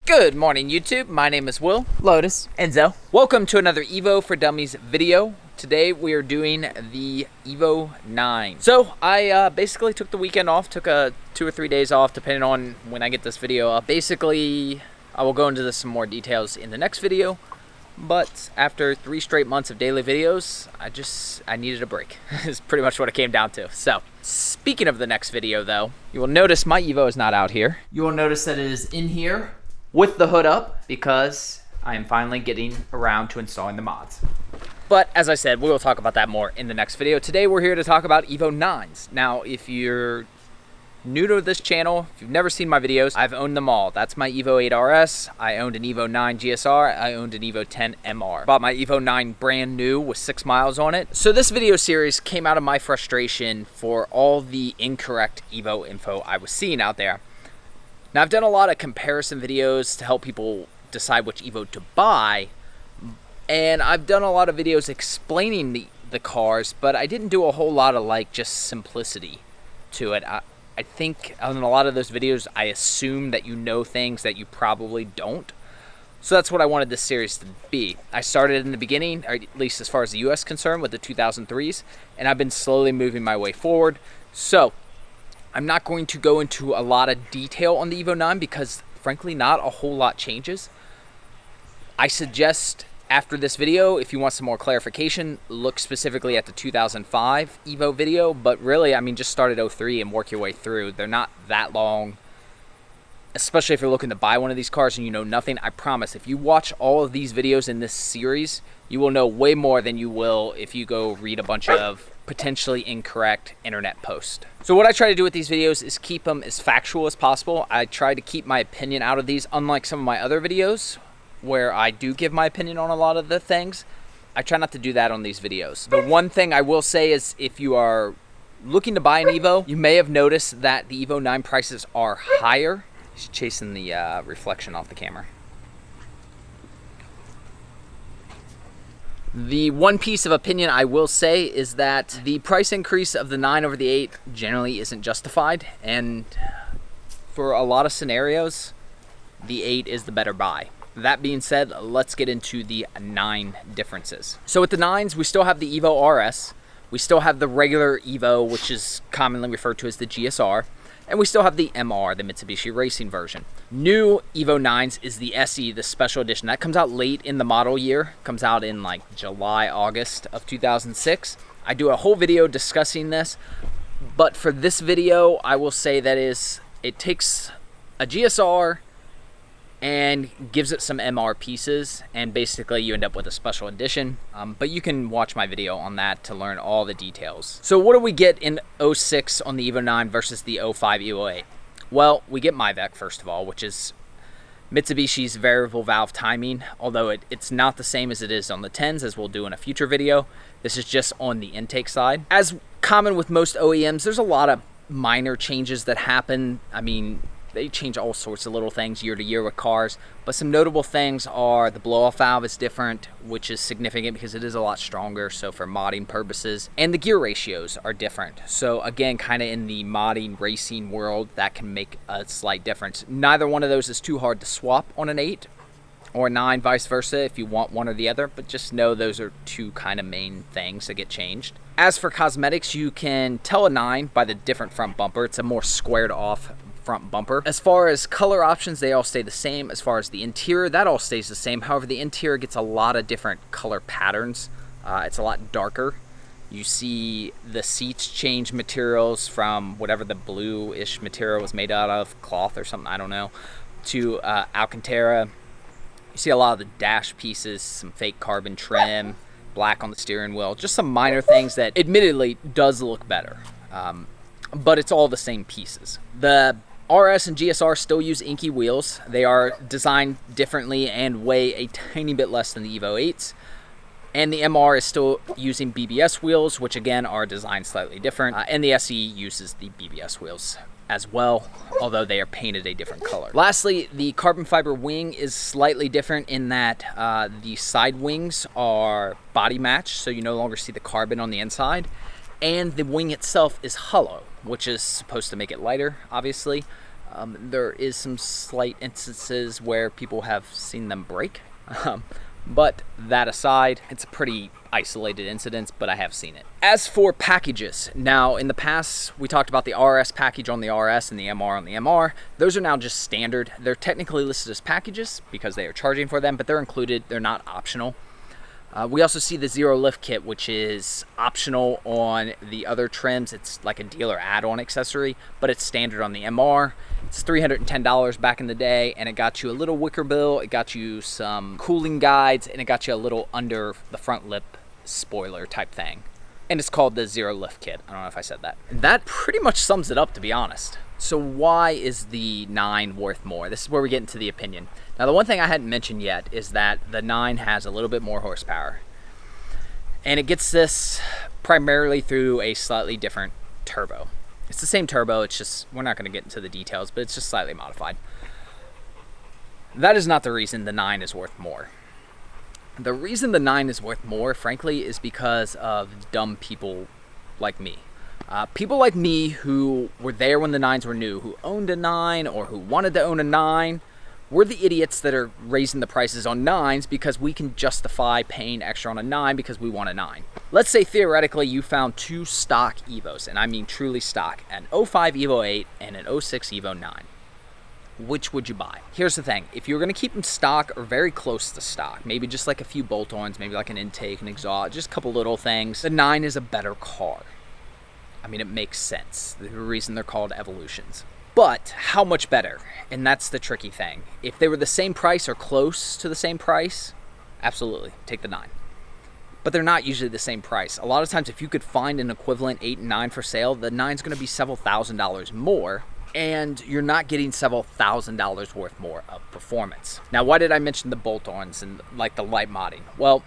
Good morning, YouTube. My name is Will. Lotus. Enzo. Welcome to another Evo for Dummies video. Today we are doing the Evo 9. So I basically took the weekend off, took 2 or 3 days off depending on when I get this video up. Basically, I will go into this some more details in the next video, but after 3 straight months of daily videos, I needed a break. Is pretty much what it came down to. So, speaking of the next video though, you will notice my Evo is not out here. You will notice that it is in here with the hood up because I am finally getting around to installing the mods. But as I said, we will talk about that more in the next video. Today we're here to talk about Evo 9s. Now, if you're new to this channel, if you've never seen my videos, I've owned them all. That's my Evo 8 RS, I owned an Evo 9 GSR, I owned an Evo 10 MR. Bought my Evo 9 brand new with 6 miles on it. So this video series came out of my frustration for all the incorrect Evo info I was seeing out there. Now, I've done a lot of comparison videos to help people decide which Evo to buy, and I've done a lot of videos explaining the cars, but I didn't do a whole lot of just simplicity to it. I think in a lot of those videos, I assume that you know things that you probably don't. So that's what I wanted this series to be. I started in the beginning, or at least as far as the US is concerned, with the 2003s, and I've been slowly moving my way forward. So I'm not going to go into a lot of detail on the Evo 9 because, frankly, not a whole lot changes. I suggest after this video, if you want some more clarification, look specifically at the 2005 Evo video. But really, I mean, just start at 03 and work your way through. They're not that long, especially if you're looking to buy one of these cars and you know nothing. I promise, if you watch all of these videos in this series, you will know way more than you will if you go read a bunch of potentially incorrect internet posts. So what I try to do with these videos is keep them as factual as possible. I try to keep my opinion out of these, unlike some of my other videos where I do give my opinion on a lot of the things. I try not to do that on these videos. The one thing I will say is if you are looking to buy an Evo, you may have noticed that the Evo 9 prices are higher. He's chasing the reflection off the camera. The one piece of opinion I will say is that the price increase of the 9 over the 8 generally isn't justified, and for a lot of scenarios, the 8 is the better buy. That being said, let's get into the 9 differences. So with the 9s, we still have the Evo RS, we still have the regular Evo, which is commonly referred to as the GSR, and we still have the MR, the Mitsubishi Racing version. New Evo 9s is the SE, the special edition. That comes out late in the model year. Comes out in July, August of 2006. I do a whole video discussing this, but for this video, I will say that it takes a GSR and gives it some MR pieces, and basically you end up with a special edition. But you can watch my video on that to learn all the details. So what do we get in 06 on the Evo 9 versus the 05 Evo 8? Well, we get MIVEC first of all, which is Mitsubishi's variable valve timing, although it's not the same as it is on the 10s, as we'll do in a future video. This is just on the intake side. As common with most OEMs, there's a lot of minor changes that happen. I mean, they change all sorts of little things year to year with cars, but some notable things are the blow-off valve is different, which is significant because it is a lot stronger, so for modding purposes, and the gear ratios are different. So again, kind of in the modding racing world, that can make a slight difference. Neither one of those is too hard to swap on an 8 or a 9, vice versa, if you want one or the other, but just know those are two kind of main things that get changed. As for cosmetics, you can tell a 9 by the different front bumper. It's a more squared off front bumper. As far as color options, they all stay the same. As far as the interior, that all stays the same. However, the interior gets a lot of different color patterns. It's a lot darker. You see the seats change materials from whatever the blue-ish material was made out of, cloth or something, I don't know, to Alcantara. You see a lot of the dash pieces, some fake carbon trim, black on the steering wheel, just some minor things that admittedly does look better. But it's all the same pieces. The RS and GSR still use inky wheels. They are designed differently and weigh a tiny bit less than the Evo 8s. And the MR is still using BBS wheels, which again are designed slightly different. And the SE uses the BBS wheels as well, although they are painted a different color. Lastly, the carbon fiber wing is slightly different in that the side wings are body matched, so you no longer see the carbon on the inside. And the wing itself is hollow, which is supposed to make it lighter, obviously. There is some slight instances where people have seen them break. But that aside, it's a pretty isolated incident, but I have seen it. As for packages, now in the past, we talked about the RS package on the RS and the MR on the MR. Those are now just standard. They're technically listed as packages because they are charging for them, but they're included. They're not optional. We also see the Zero Lift Kit, which is optional on the other trims. It's like a dealer add-on accessory, but it's standard on the MR. It's $310 back in the day, and it got you a little wicker bill, it got you some cooling guides, and it got you a little under the front lip spoiler type thing. And it's called the Zero Lift Kit. I don't know if I said that. And that pretty much sums it up, to be honest. So why is the 9 worth more? This is where we get into the opinion. Now, the one thing I hadn't mentioned yet is that the 9 has a little bit more horsepower. And it gets this primarily through a slightly different turbo. It's the same turbo, it's just, we're not going to get into the details, but it's just slightly modified. That is not the reason the 9 is worth more. The reason the 9 is worth more, frankly, is because of dumb people like me. People like me who were there when the 9s were new, who owned a 9 or who wanted to own a 9, we're the idiots that are raising the prices on 9s because we can justify paying extra on a 9 because we want a 9. Let's say theoretically you found 2 stock Evos, and I mean truly stock, an 05 Evo 8 and an 06 Evo 9. Which would you buy? Here's the thing, if you're gonna keep them stock or very close to stock, maybe just like a few bolt-ons, maybe like an intake, an exhaust, just a couple little things, the 9 is a better car. I mean, it makes sense. The reason they're called Evolutions. But how much better? And that's the tricky thing. If they were the same price or close to the same price, absolutely, take the 9. But they're not usually the same price. A lot of times, if you could find an equivalent 8 and 9 for sale, the 9's gonna be several $1,000s more, and you're not getting several $1,000s worth more of performance. Now, why did I mention the bolt-ons and like the light modding? Well,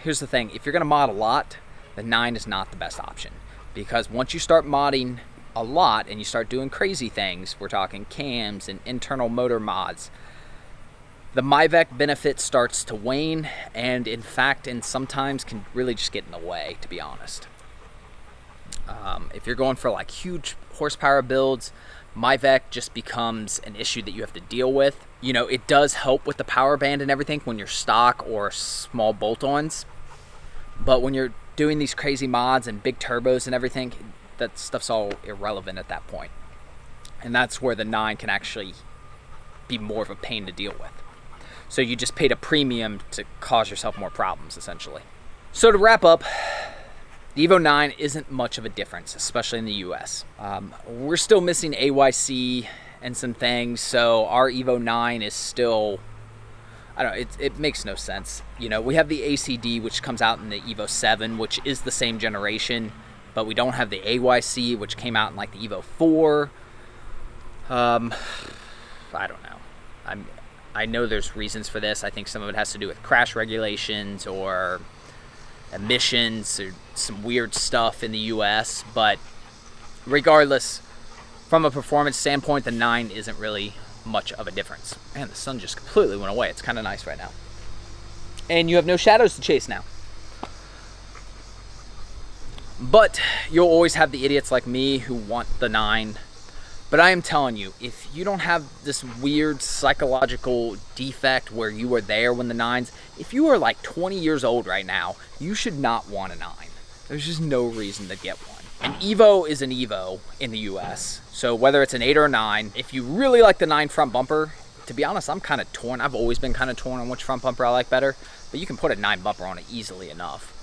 here's the thing. If you're gonna mod a lot, the 9 is not the best option. Because once you start modding a lot and you start doing crazy things, we're talking cams and internal motor mods, the MyVec benefit starts to wane, and in fact, and sometimes can really just get in the way, to be honest. If you're going for like huge horsepower builds, MyVec just becomes an issue that you have to deal with. You know, it does help with the power band and everything when you're stock or small bolt-ons, but when you're doing these crazy mods and big turbos and everything, that stuff's all irrelevant at that point. And that's where the 9 can actually be more of a pain to deal with. So you just paid a premium to cause yourself more problems, essentially. So to wrap up, the Evo 9 isn't much of a difference, especially in the US. We're still missing AYC and some things, so our Evo 9 is still, I don't know, it makes no sense. You know, we have the ACD, which comes out in the Evo 7, which is the same generation, but we don't have the AYC, which came out in like the Evo 4. I don't know. I know there's reasons for this. I think some of it has to do with crash regulations or emissions or some weird stuff in the US, but regardless, from a performance standpoint, the 9 isn't really much of a difference. Man, the sun just completely went away. It's kind of nice right now. And you have no shadows to chase now. But you'll always have the idiots like me who want the 9. But I am telling you, if you don't have this weird psychological defect where you were there when the 9s, if you are like 20 years old right now, you should not want a 9. There's just no reason to get one. An Evo is an Evo in the US, so whether it's an 8 or a 9, if you really like the 9 front bumper, to be honest, I'm kind of torn. I've always been kind of torn on which front bumper I like better, but you can put a 9 bumper on it easily enough.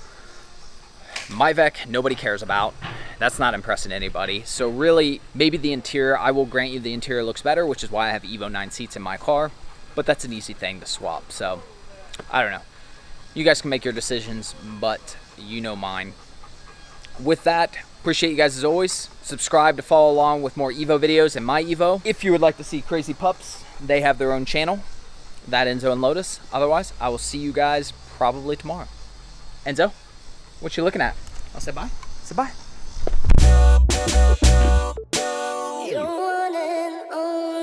MyVec, nobody cares about. That's not impressing anybody. So really, maybe the interior, I will grant you the interior looks better, which is why I have Evo 9 seats in my car, but that's an easy thing to swap. So, I don't know. You guys can make your decisions, but you know mine. With that, appreciate you guys as always. Subscribe to follow along with more Evo videos and my Evo. If you would like to see Crazy Pups, they have their own channel. That Enzo and Lotus. Otherwise, I will see you guys probably tomorrow. Enzo, what you looking at? I'll say bye. Say bye. You're one and only.